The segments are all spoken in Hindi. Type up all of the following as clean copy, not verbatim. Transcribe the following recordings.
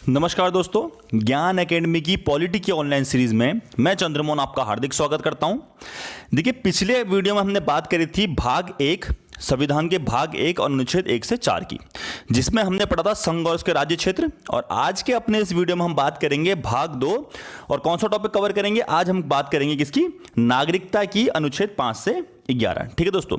नमस्कार दोस्तों, ज्ञान एकेडमी की पॉलिटी की ऑनलाइन सीरीज में मैं चंद्रमोहन आपका हार्दिक स्वागत करता हूं। देखिए, पिछले वीडियो में हमने बात करी थी भाग 1 संविधान के भाग 1 और अनुच्छेद 1 से 4 की, जिसमें हमने पढ़ा था संघ और उसके राज्य क्षेत्र। और आज के अपने इस वीडियो में हम बात करेंगे भाग 2। और कौन सा टॉपिक कवर करेंगे? आज हम बात करेंगे किसकी? नागरिकता की, अनुच्छेद 5 से 11। ठीक है दोस्तों।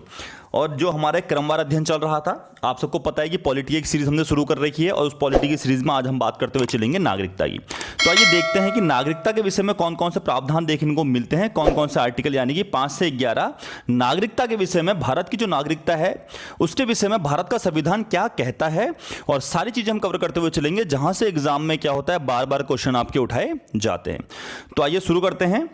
और जो हमारा क्रमवार अध्ययन चल रहा था, आप सबको पता है कि पॉलिटी की सीरीज हमने शुरू कर रखी है और उस पॉलिटी की सीरीज में आज हम बात करते हुए चलेंगे नागरिकता की। तो आइए देखते हैं कि नागरिकता के विषय में कौन कौन से प्रावधान देखने को मिलते हैं, कौन कौन से आर्टिकल, यानी कि 5 से 11 नागरिकता के विषय में, भारत की जो नागरिकता है उसके विषय में भारत का संविधान क्या कहता है, और सारी चीजें हम कवर करते हुए चलेंगे, जहां से एग्जाम में क्या होता है, बार बार क्वेश्चन आपके उठाए जाते हैं। तो आइए शुरू करते हैं।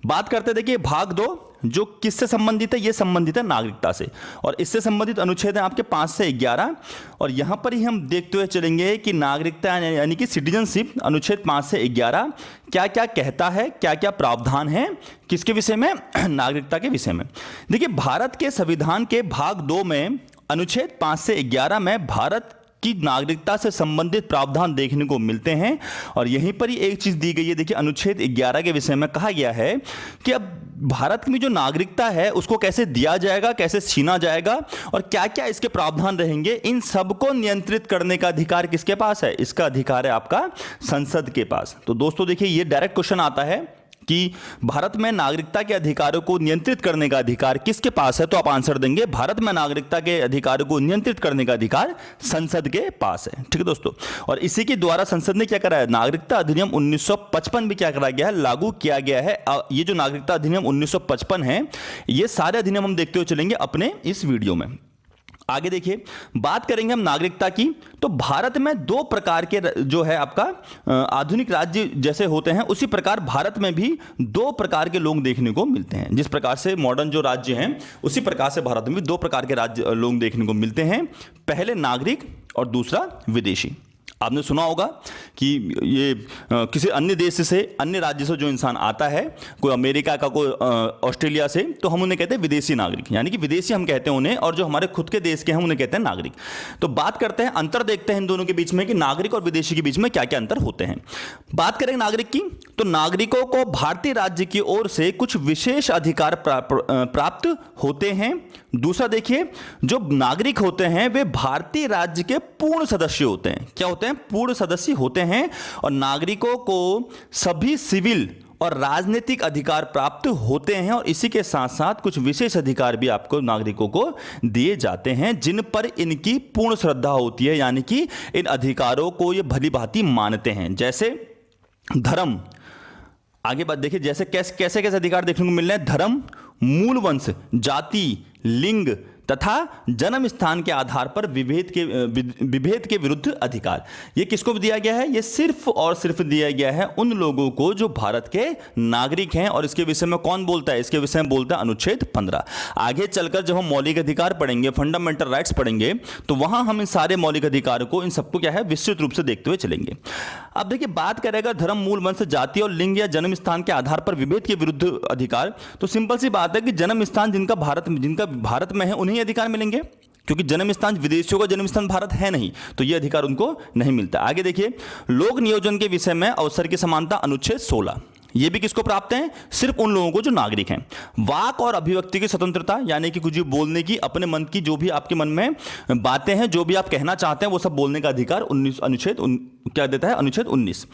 बात करते हैं, देखिए भाग 2 जो किससे संबंधित है? ये संबंधित है नागरिकता से, और इससे संबंधित अनुच्छेद है आपके 5 से 11। और यहां पर ही हम देखते हुए चलेंगे कि नागरिकता यानी कि सिटीजनशिप, अनुच्छेद 5 से 11 क्या क्या कहता है, क्या क्या प्रावधान है किसके विषय में? नागरिकता के विषय में। देखिए, भारत के संविधान के भाग 2 में अनुच्छेद 5 से 11 में भारत की नागरिकता से संबंधित प्रावधान देखने को मिलते हैं। और यहीं पर ही एक चीज दी गई है, देखिए अनुच्छेद 11 के विषय में कहा गया है कि अब भारत में जो नागरिकता है उसको कैसे दिया जाएगा, कैसे छीना जाएगा, और क्या क्या इसके प्रावधान रहेंगे, इन सबको नियंत्रित करने का अधिकार किसके पास है? इसका अधिकार है आपका संसद के पास। तो दोस्तों देखिए, ये डायरेक्ट क्वेश्चन आता है कि भारत में नागरिकता के अधिकारों को नियंत्रित करने का अधिकार किसके पास है? तो आप आंसर देंगे भारत में नागरिकता के अधिकारों को नियंत्रित करने का अधिकार संसद के पास है। ठीक है दोस्तों। और इसी के द्वारा संसद ने क्या करा है? नागरिकता अधिनियम 1955 भी क्या करा गया है? लागू किया गया है। ये जो नागरिकता अधिनियम 1955 है, ये सारे अधिनियम हम देखते हुए चलेंगे अपने इस वीडियो में। आगे देखिए, बात करेंगे हम नागरिकता की। तो भारत में 2 प्रकार के जो है आपका आधुनिक राज्य जैसे होते हैं, उसी प्रकार भारत में भी 2 प्रकार के लोग देखने को मिलते हैं। जिस प्रकार से मॉडर्न जो राज्य हैं, उसी प्रकार से भारत में भी 2 प्रकार के राज्य लोग देखने को मिलते हैं। पहले नागरिक और दूसरा विदेशी। आपने सुना होगा कि ये किसी अन्य देश से, अन्य राज्य से जो इंसान आता है, कोई अमेरिका का, कोई ऑस्ट्रेलिया से, तो हम उन्हें कहते हैं विदेशी नागरिक, यानी कि विदेशी हम कहते हैं उन्हें, और जो हमारे खुद के देश के हैं उन्हें कहते हैं नागरिक। तो बात करते हैं, अंतर देखते हैं इन दोनों के बीच में कि नागरिक और विदेशी के बीच में क्या क्या अंतर होते हैं। बात करें नागरिक की, तो नागरिकों को भारतीय राज्य की ओर से कुछ विशेष अधिकार प्राप्त होते हैं। दूसरा देखिए, जो नागरिक होते हैं वे भारतीय राज्य के पूर्ण सदस्य होते हैं। क्या होते हैं? पूर्ण सदस्य होते हैं। और नागरिकों को सभी सिविल और राजनीतिक अधिकार प्राप्त होते हैं, और इसी के साथ साथ कुछ विशेष अधिकार भी आपको नागरिकों को दिए जाते हैं, जिन पर इनकी पूर्ण श्रद्धा होती है, यानी कि इन अधिकारों को ये भली भांति मानते हैं। जैसे धर्म, आगे बात देखिए, जैसे कैसे कैसे अधिकार देखने को मिल रहे हैं। धर्म, मूल वंश, जाति, लिंग तथा जन्म स्थान के आधार पर विभेद के विरुद्ध अधिकार। ये किसको दिया गया है? ये सिर्फ और सिर्फ दिया गया है उन लोगों को जो भारत के नागरिक हैं। और इसके विषय में कौन बोलता है? इसके विषय में बोलता है अनुच्छेद 15। आगे चलकर जब हम मौलिक अधिकार पढ़ेंगे, फंडामेंटल राइट्स पढ़ेंगे, तो वहां हम इन सारे मौलिक अधिकारों को, इन सबको क्या है, विस्तृत रूप से देखते हुए चलेंगे। अब देखिए, बात करेगा धर्म, मूल वंश, जाति और लिंग या जन्म स्थान के आधार पर विभेद के विरुद्ध अधिकार। तो सिंपल सी बात है कि जन्म स्थान जिनका भारत में है उन्हें अधिकार मिलेंगे, क्योंकि जन्म स्थान, विदेशियों का जन्म स्थान भारत है नहीं, तो यह अधिकार उनको नहीं मिलता। आगे देखिए, लोक नियोजन के विषय में अवसर की समानता, अनुच्छेद 16। ये भी किसको प्राप्त है? सिर्फ उन लोगों को जो नागरिक हैं। वाक और अभिव्यक्ति की स्वतंत्रता, यानी कि कुछ भी बोलने की, अपने मन की जो भी आपके मन में बातें हैं, जो भी आप कहना चाहते हैं, वो सब बोलने का अधिकार क्या देता है? अनुच्छेद 19।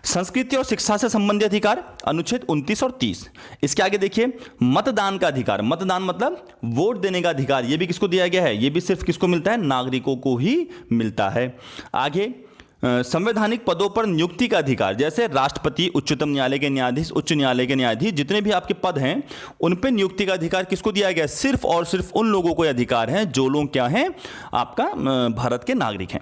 संस्कृति और शिक्षा से संबंधित अधिकार, अनुच्छेद 29 और 30। इसके आगे देखिए, मतदान का अधिकार। मतदान मतलब वोट देने का अधिकार। ये भी किसको दिया गया है? ये भी सिर्फ किसको मिलता है? नागरिकों को ही मिलता है। आगे, संवैधानिक पदों पर नियुक्ति का अधिकार, जैसे राष्ट्रपति, उच्चतम न्यायालय के न्यायाधीश, उच्च न्यायालय के न्यायाधीश, जितने भी आपके पद हैं उन पर नियुक्ति का अधिकार किसको दिया गया? सिर्फ और सिर्फ उन लोगों को अधिकार है जो लोग क्या हैं, आपका भारत के नागरिक हैं।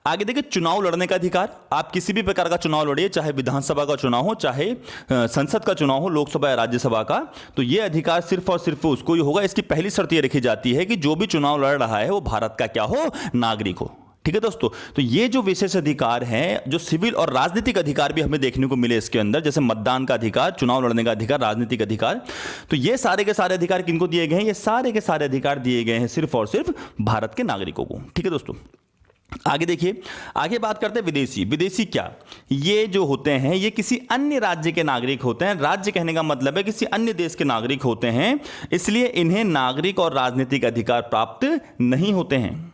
आगे देखिए, चुनाव लड़ने का अधिकार। आप किसी भी प्रकार का चुनाव लड़िए, चाहे विधानसभा का चुनाव हो, चाहे संसद का चुनाव हो, लोकसभा या राज्यसभा का, तो यह अधिकार सिर्फ और सिर्फ उसको ही होगा। इसकी पहली शर्त यह रखी जाती है कि जो भी चुनाव लड़ रहा है वो भारत का क्या हो? नागरिक हो। ठीक है दोस्तों। तो ये जो विशेष अधिकार हैं, जो सिविल और राजनीतिक अधिकार भी हमें देखने को मिले इसके अंदर, जैसे मतदान का अधिकार, चुनाव लड़ने का अधिकार, राजनीतिक अधिकार, तो ये सारे के सारे अधिकार किनको दिए गए हैं? ये सारे के सारे अधिकार दिए गए हैं सिर्फ और सिर्फ भारत के नागरिकों को। ठीक है दोस्तों। आगे देखिए, आगे बात करते हैं विदेशी। विदेशी क्या, ये जो होते हैं ये किसी अन्य राज्य के नागरिक होते हैं। राज्य कहने का मतलब है किसी अन्य देश के नागरिक होते हैं, इसलिए इन्हें नागरिक और राजनीतिक अधिकार प्राप्त नहीं होते हैं।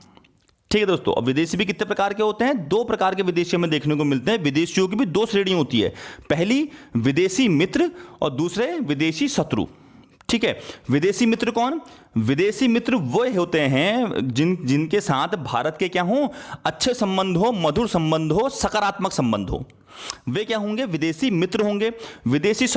ठीक है दोस्तों। अब विदेशी भी कितने प्रकार के होते हैं? 2 प्रकार के विदेशी हमें देखने को मिलते हैं। विदेशियों की भी 2 श्रेणी होती है, पहली विदेशी मित्र और दूसरे विदेशी शत्रु। ठीक है। विदेशी मित्र कौन? विदेशी मित्र वो होते हैं जिनके साथ भारत के क्या हो, अच्छे संबंध हो, मधुर संबंध हो, सकारात्मक संबंध हो, वे क्या होंगे? विदेशी मित्र होंगे। विदेशी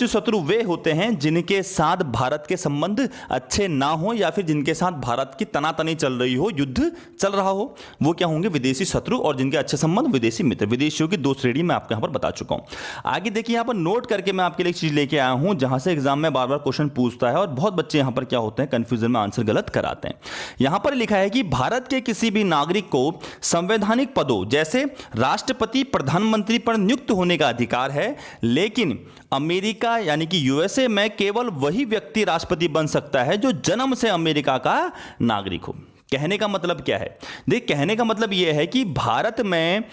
शत्रु वे होते हैं जिनके साथ भारत के संबंध अच्छे ना हो या फिर जिनके साथ भारत की तनातनी चल रही हो, युद्ध चल रहा हो, वो क्या होंगे? विदेशी शत्रु। और जिनके अच्छे संबंध विदेशी मित्र। विदेशियों की 2 श्रेणी मैं आपको यहां पर बता चुका हूं। आगे देखिए, यहां पर नोट करके मैं आपके लिए एक चीज लेके आया हूं जहां से एग्जाम में बार बार क्वेश्चन पूछता है और बहुत बच्चे यहां पर क्या होते हैं, कंफ्यूजन में आंसर गलत कराते हैं। यहां पर लिखा है कि भारत के किसी भी नागरिक को संवैधानिक पदों जैसे राष्ट्रपति, प्रधानमंत्री पर नियुक्त होने का अधिकार है, लेकिन अमेरिका यानी कि यूएसए में केवल वही व्यक्ति राष्ट्रपति बन सकता है जो जन्म से अमेरिका का नागरिक हो। कहने का मतलब क्या है? देख, कहने का मतलब यह है कि भारत में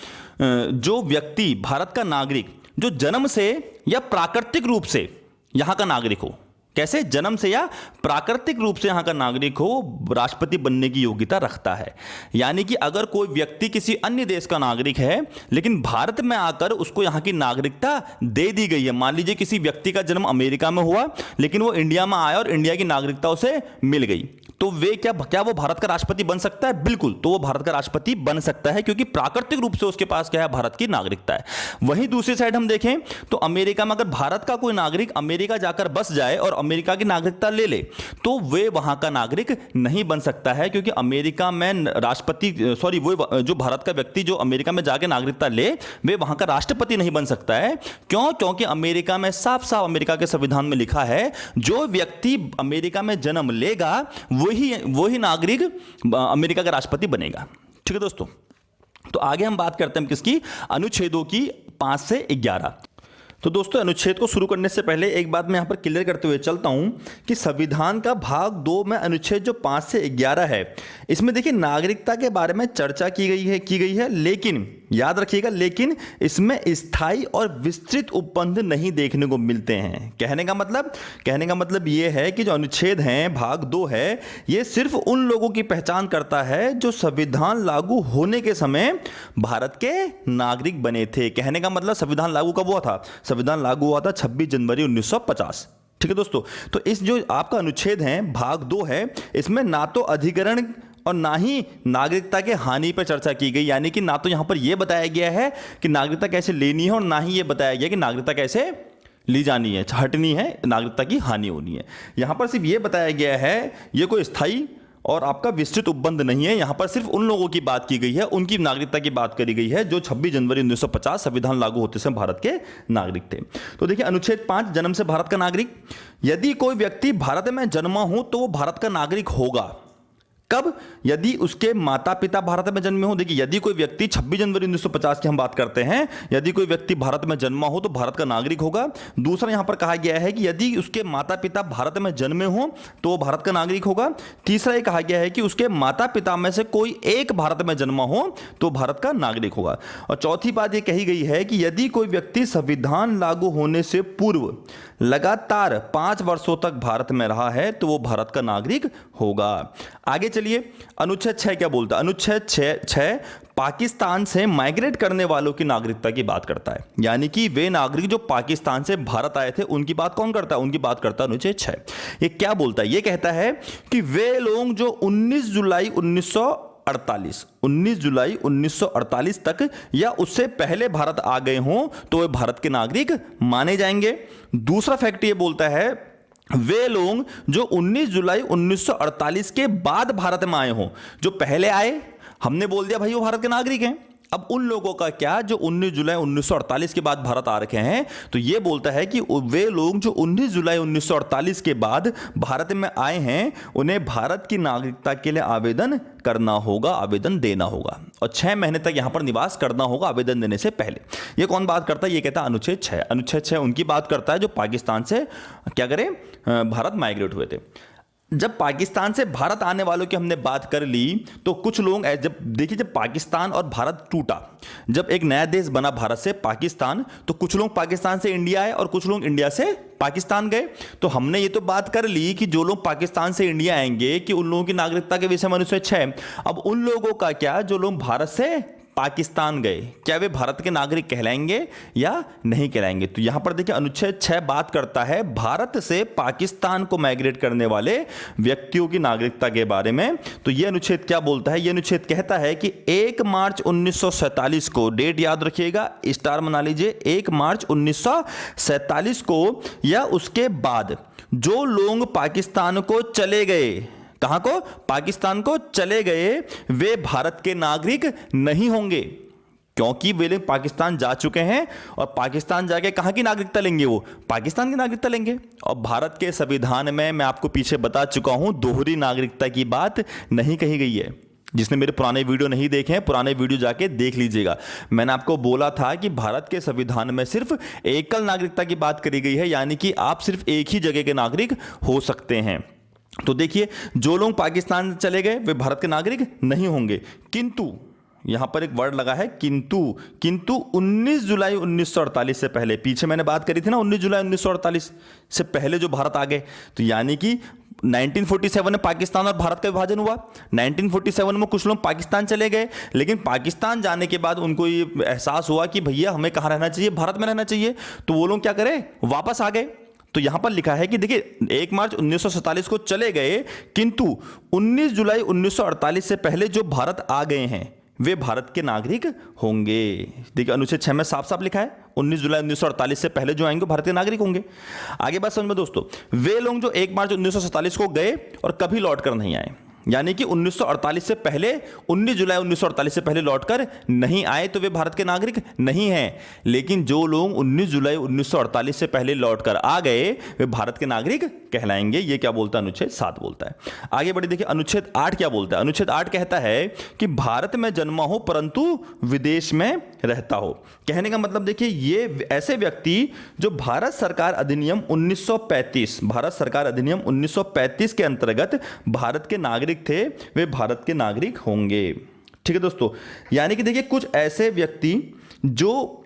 जो व्यक्ति, भारत का नागरिक जो जन्म से या प्राकृतिक रूप से यहां का नागरिक हो, कैसे? जन्म से या प्राकृतिक रूप से यहां का नागरिक हो, राष्ट्रपति बनने की योग्यता रखता है। यानी कि अगर कोई व्यक्ति किसी अन्य देश का नागरिक है लेकिन भारत में आकर उसको यहां की नागरिकता दे दी गई है, मान लीजिए किसी व्यक्ति का जन्म अमेरिका में हुआ लेकिन वो इंडिया में आया और इंडिया की नागरिकता उसे मिल गई, तो वे क्या वो भारत का राष्ट्रपति बन सकता है? बिल्कुल, तो वो भारत का राष्ट्रपति बन सकता है क्योंकि प्राकृतिक रूप से उसके पास क्या है? भारत की नागरिकता है। वहीं दूसरी साइड हम देखें तो अमेरिका में अगर भारत का कोई नागरिक अमेरिका जाकर बस जाए और अमेरिका की नागरिकता ले ले तो वे वहां का नागरिक नहीं बन सकता है, क्योंकि अमेरिका में राष्ट्रपति वो जो भारत का व्यक्ति जो अमेरिका में जाके नागरिकता ले वे वहां का राष्ट्रपति नहीं बन सकता है। क्यों? क्योंकि अमेरिका में साफ साफ अमेरिका के संविधान में लिखा है जो व्यक्ति अमेरिका में जन्म लेगा वही नागरिक अमेरिका का राष्ट्रपति बनेगा। ठीक है दोस्तों। तो आगे हम बात करते हैं किसकी? अनुच्छेदों की 5 से 11। तो दोस्तों, अनुच्छेद को शुरू करने से पहले एक बात मैं यहां पर क्लियर करते हुए चलता हूं कि संविधान का भाग 2 में अनुच्छेद जो 5 से 11 है, इसमें देखिए नागरिकता के बारे में चर्चा की गई है, लेकिन याद रखिएगा, लेकिन इसमें स्थायी और विस्तृत उपबंध नहीं देखने को मिलते हैं। कहने का मतलब ये है कि जो अनुच्छेद है, भाग 2 है, ये सिर्फ उन लोगों की पहचान करता है जो संविधान लागू होने के समय भारत के नागरिक बने थे। कहने का मतलब संविधान लागू कब हुआ था? संविधान लागू हुआ था 26 जनवरी 1950। ठीक है दोस्तों। तो इस जो आपका अनुच्छेद है, भाग 2 है, इसमें ना तो अधिकरण और ना ही नागरिकता के हानि पर चर्चा की गई, यानी कि ना तो यहां पर यह बताया गया है कि नागरिकता कैसे लेनी है और ना ही यह बताया गया कि नागरिकता कैसे ली जानी है, हटनी है, नागरिकता की हानि होनी है। यहां पर सिर्फ यह बताया गया है, यह कोई स्थायी और आपका विस्तृत उपबंध नहीं है। यहां पर सिर्फ उन लोगों की बात की गई है, उनकी नागरिकता की बात करी गई है जो 26 जनवरी 1950 संविधान लागू होते समय भारत के नागरिक थे। तो देखिए अनुच्छेद 5, जन्म से भारत का नागरिक। यदि कोई व्यक्ति भारत में जन्मा हो तो वो भारत का नागरिक होगा। कब? यदि उसके माता पिता भारत में जन्मे हो। देखिए, यदि कोई व्यक्ति 26 जनवरी 1950 की हम बात करते हैं, यदि कोई व्यक्ति भारत में जन्मा हो तो भारत का नागरिक होगा। दूसरा यहां पर कहा गया है कि यदि उसके माता पिता भारत में जन्मे हो तो वो भारत का नागरिक होगा। तीसरा ये कहा गया है कि उसके माता पिता में से कोई एक भारत में जन्मा हो तो भारत का नागरिक होगा। और चौथी बात यह कही गई है कि यदि कोई व्यक्ति संविधान लागू होने से पूर्व लगातार 5 वर्षों तक भारत में रहा है तो वो भारत का नागरिक होगा। आगे चलिए, अनुच्छेद 6 क्या बोलता है? अनुच्छेद 6 पाकिस्तान से माइग्रेट करने वालों की नागरिकता की बात करता है, यानी कि वे नागरिक जो पाकिस्तान से भारत आए थे उनकी बात कौन करता है? उनकी बात करता है अनुच्छेद 6। ये क्या बोलता है? ये कहता है कि वे लोग जो 19 जुलाई 1948 तक या उससे पहले भारत आ गए हों तो वे भारत के नागरिक माने जाएंगे। दूसरा फैक्ट ये बोलता है वे लोग जो 19 जुलाई 1948 के बाद भारत में आए हों, जो पहले आए हमने बोल दिया भाई वो भारत के नागरिक हैं। अब उन लोगों का क्या जो 19 जुलाई 1948 के बाद भारत आ रखे हैं, तो ये बोलता है कि वे लोग जो 19 जुलाई 1948 के बाद भारत में आए हैं उन्हें भारत की नागरिकता के लिए आवेदन करना होगा, आवेदन देना होगा और 6 महीने तक यहां पर निवास करना होगा आवेदन देने से पहले। ये कौन बात करता है? ये कहता है अनुच्छेद 6। अनुच्छेद 6 उनकी बात करता है जो पाकिस्तान से क्या करें, भारत माइग्रेट हुए थे। जब पाकिस्तान से भारत आने वालों की हमने बात कर ली तो कुछ लोग जब पाकिस्तान और भारत टूटा, जब एक नया देश बना भारत से पाकिस्तान, तो कुछ लोग पाकिस्तान से इंडिया आए और कुछ लोग इंडिया से पाकिस्तान गए। तो हमने ये तो बात कर ली कि जो लोग पाकिस्तान से इंडिया आएंगे कि उन लोगों की नागरिकता के विषय में अनुच्छेद 6। अब उन लोगों का क्या जो लोग भारत से पाकिस्तान गए, क्या वे भारत के नागरिक कहलाएंगे या नहीं कहलाएंगे? तो यहां पर देखिए अनुच्छेद 6 बात करता है भारत से पाकिस्तान को माइग्रेट करने वाले व्यक्तियों की नागरिकता के बारे में। तो यह अनुच्छेद क्या बोलता है? यह अनुच्छेद कहता है कि 1 मार्च 1947 को, डेट याद रखिएगा, स्टार बना लीजिए, 1 मार्च 1947 को या उसके बाद जो लोग पाकिस्तान को चले गए, कहां को? पाकिस्तान को चले गए, वे भारत के नागरिक नहीं होंगे, क्योंकि वे लोग पाकिस्तान जा चुके हैं और पाकिस्तान जाके कहां की नागरिकता लेंगे? वो पाकिस्तान की नागरिकता लेंगे। और भारत के संविधान में मैं आपको पीछे बता चुका हूं, दोहरी नागरिकता की बात नहीं कही गई है। जिसने मेरे पुराने वीडियो नहीं देखे हैं, पुराने वीडियो जाके देख लीजिएगा। मैंने आपको बोला था कि भारत के संविधान में सिर्फ एकल नागरिकता की बात करी गई है, यानी कि आप सिर्फ एक ही जगह के नागरिक हो सकते हैं। तो देखिए, जो लोग पाकिस्तान चले गए वे भारत के नागरिक नहीं होंगे, किंतु यहां पर एक वर्ड लगा है किंतु 19 जुलाई 1948 से पहले, पीछे मैंने बात करी थी ना 19 जुलाई 1948 से पहले जो भारत आ गए, तो यानी कि 1947 में पाकिस्तान और भारत का विभाजन हुआ। 1947 में कुछ लोग पाकिस्तान चले गए, लेकिन पाकिस्तान जाने के बाद उनको ये एहसास हुआ कि भैया हमें कहां रहना चाहिए? भारत में रहना चाहिए। तो वो लोग क्या करें? वापस आ गए। तो यहां पर लिखा है कि देखिए 1 मार्च 1947 को चले गए, किंतु 19 जुलाई 1948 से पहले जो भारत आ गए हैं वे भारत के नागरिक होंगे। देखिए अनुच्छेद 6 में साफ साफ लिखा है 19 जुलाई 1948 से पहले जो आएंगे भारत के नागरिक होंगे। आगे बात समझ में दोस्तों, वे लोग जो 1 मार्च 1947 को गए और कभी लौट कर नहीं आए, यानी कि 1948 से पहले, 19 जुलाई 1948 से पहले लौटकर नहीं आए, तो वे भारत के नागरिक नहीं हैं। लेकिन जो लोग 19 जुलाई 1948 से पहले लौटकर आ गए वे भारत के नागरिक कहलाएंगे। ये क्या बोलता है? अनुच्छेद 7 बोलता है। आगे बढ़े, देखिए अनुच्छेद 8 क्या बोलता है? अनुच्छेद 8 कहता है कि भारत में जन्मा हो परंतु विदेश में रहता हो। कहने का मतलब देखिए, ये ऐसे व्यक्ति जो भारत सरकार अधिनियम 1935, भारत सरकार अधिनियम 1935 के अंतर्गत भारत के नागरिक थे, वे भारत के नागरिक होंगे। ठीक है दोस्तों, यानी कि देखिए कुछ ऐसे व्यक्ति जो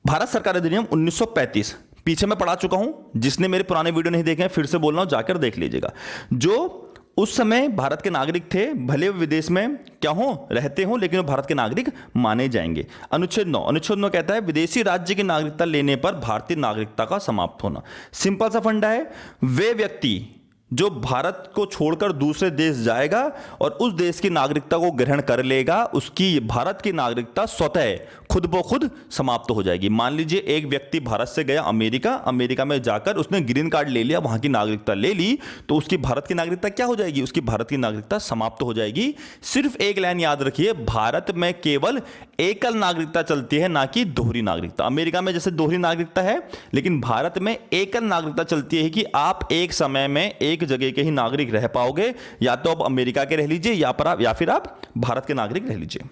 भारत सरकार अधिनियम 1935 पीछे मैं पढ़ा चुका हूं, जिसने मेरे पुराने वीडियो नहीं देखे हैं फिर से बोल रहा हूं, जाकर देख लीजिएगा। जो उस समय भारत के नागरिक थे, भले वो विदेश में क्या हो, रहते हो, लेकिन वो भारत के नागरिक माने जाएंगे। अनुच्छेद 9 कहता है विदेशी राज्य की नागरिकता लेने पर भारतीय नागरिकता का समाप्त होना। सिंपल सा फंडा है, वे व्यक्ति जो भारत को छोड़कर दूसरे देश जाएगा और उस देश की नागरिकता को ग्रहण कर लेगा, उसकी भारत की नागरिकता स्वतः खुद ब खुद समाप्त हो जाएगी। मान लीजिए एक व्यक्ति भारत से गया अमेरिका, अमेरिका में जाकर उसने ग्रीन कार्ड ले लिया, वहां की नागरिकता ले ली, तो उसकी भारत की नागरिकता क्या हो जाएगी? उसकी भारत की नागरिकता समाप्त हो जाएगी। सिर्फ एक लाइन याद रखिए, भारत में केवल एकल नागरिकता चलती है, ना कि दोहरी नागरिकता। अमेरिका में जैसे दोहरी नागरिकता है, लेकिन भारत में एकल नागरिकता चलती है कि आप एक समय में एक जगह के ही नागरिक रह पाओगे, या तो आप अमेरिका के रह लीजिए या फिर आप भारत के नागरिक रह लीजिए।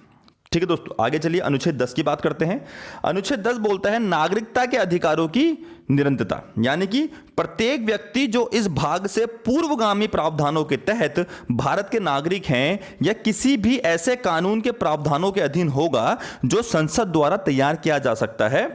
ठीक है दोस्तों, आगे चलिए अनुच्छेद 10 की बात करते हैं। अनुच्छेद 10 बोलता है नागरिकता के अधिकारों की निरंतरता, यानी कि प्रत्येक व्यक्ति जो इस भाग से पूर्वगामी प्रावधानों के तहत भारत के नागरिक हैं या किसी भी ऐसे कानून के प्रावधानों के अधीन होगा जो संसद द्वारा तैयार किया जा सकता है,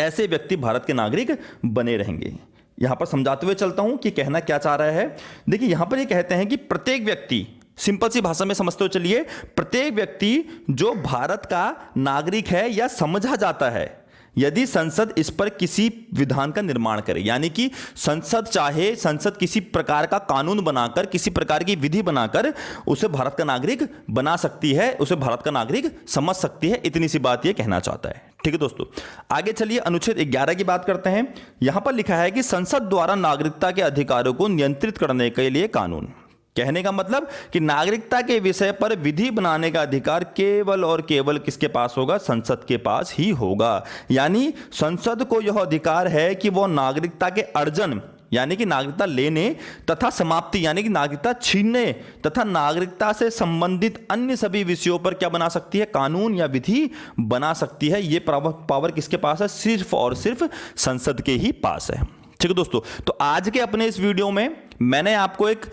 ऐसे व्यक्ति भारत के नागरिक बने रहेंगे। यहां पर समझाते हुए चलता हूं कि कहना क्या चाह रहा है। देखिए यहां पर ये कहते हैं कि प्रत्येक व्यक्ति, सिंपल सी भाषा में समझते हुए चलिए, प्रत्येक व्यक्ति जो भारत का नागरिक है या समझा जाता है, यदि संसद इस पर किसी विधान का निर्माण करे, यानी कि संसद किसी प्रकार का कानून बनाकर, किसी प्रकार की विधि बनाकर उसे भारत का नागरिक बना सकती है, उसे भारत का नागरिक समझ सकती है। इतनी सी बात यह कहना चाहता है। ठीक है दोस्तों, आगे चलिए अनुच्छेद 11 की बात करते हैं। यहां पर लिखा है कि संसद द्वारा नागरिकता के अधिकारों को नियंत्रित करने के लिए कानून। कहने का मतलब कि नागरिकता के विषय पर विधि बनाने का अधिकार केवल और केवल किसके पास होगा? संसद के पास ही होगा। यानी संसद को यह अधिकार है कि वह नागरिकता के अर्जन, यानी कि नागरिकता लेने तथा समाप्ति, यानी कि नागरिकता छीनने तथा नागरिकता से संबंधित अन्य सभी विषयों पर क्या बना सकती है? कानून या विधि बना सकती है। यह पावर किसके पास है? सिर्फ और सिर्फ संसद के ही पास है। ठीक है दोस्तों, तो आज के अपने इस वीडियो में मैंने आपको एक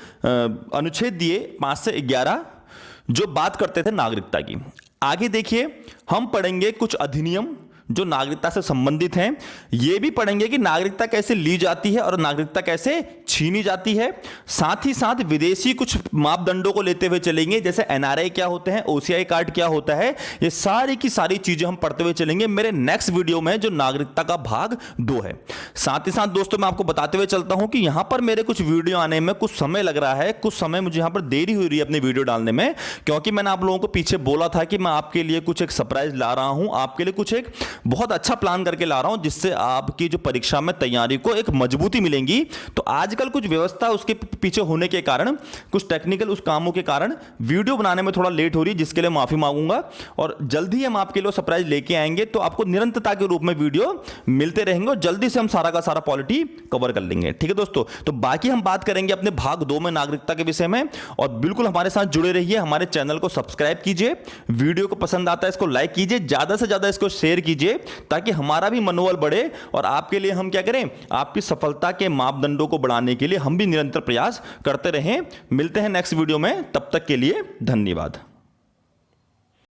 अनुच्छेद दिए 5 से 11 जो बात करते थे नागरिकता की। आगे देखिए, हम पढ़ेंगे कुछ अधिनियम जो नागरिकता से संबंधित हैं। यह भी पढ़ेंगे कि नागरिकता कैसे ली जाती है और नागरिकता कैसे छीनी जाती है। साथ ही साथ विदेशी कुछ मापदंडों को लेते हुए चलेंगे, जैसे एनआरआई क्या होते हैं, ओसीआई कार्ड क्या होता है। ये सारी की सारी चीजें हम पढ़ते हुए चलेंगे मेरे नेक्स्ट वीडियो में, जो नागरिकता का भाग 2 है। साथ ही साथ दोस्तों मैं आपको बताते हुए चलता हूं कि यहां पर मेरे कुछ वीडियो आने में कुछ समय लग रहा है, कुछ समय मुझे यहां पर देरी हो रही है अपने वीडियो डालने में, क्योंकि मैंने आप लोगों को पीछे बोला था कि मैं आपके लिए कुछ एक सरप्राइज ला रहा हूं, आपके लिए कुछ एक बहुत अच्छा प्लान करके ला रहा हूं, जिससे आपकी जो परीक्षा में तैयारी को एक मजबूती मिलेगी। तो आजकल कुछ व्यवस्था उसके पीछे होने के कारण, कुछ टेक्निकल उस कामों के कारण वीडियो बनाने में थोड़ा लेट हो रही है, जिसके लिए माफी मांगूंगा। और जल्दी हम आपके लिए सरप्राइज लेके आएंगे, तो आपको निरंतरता के रूप में वीडियो मिलते रहेंगे और जल्दी से हम सारा का सारा पॉलिटी कवर कर लेंगे। ठीक है दोस्तों, तो बाकी हम बात करेंगे अपने भाग 2 में नागरिकता के विषय में। और बिल्कुल हमारे साथ जुड़े रहिए, हमारे चैनल को सब्सक्राइब कीजिए, वीडियो को पसंद आता है इसको लाइक कीजिए, ज्यादा से ज्यादा इसको शेयर कीजिए, ताकि हमारा भी मनोबल बढ़े और आपके लिए हम क्या करें, आपकी सफलता के मापदंडों को बढ़ाने के लिए हम भी निरंतर प्रयास करते रहें। मिलते हैं नेक्स्ट वीडियो में, तब तक के लिए धन्यवाद।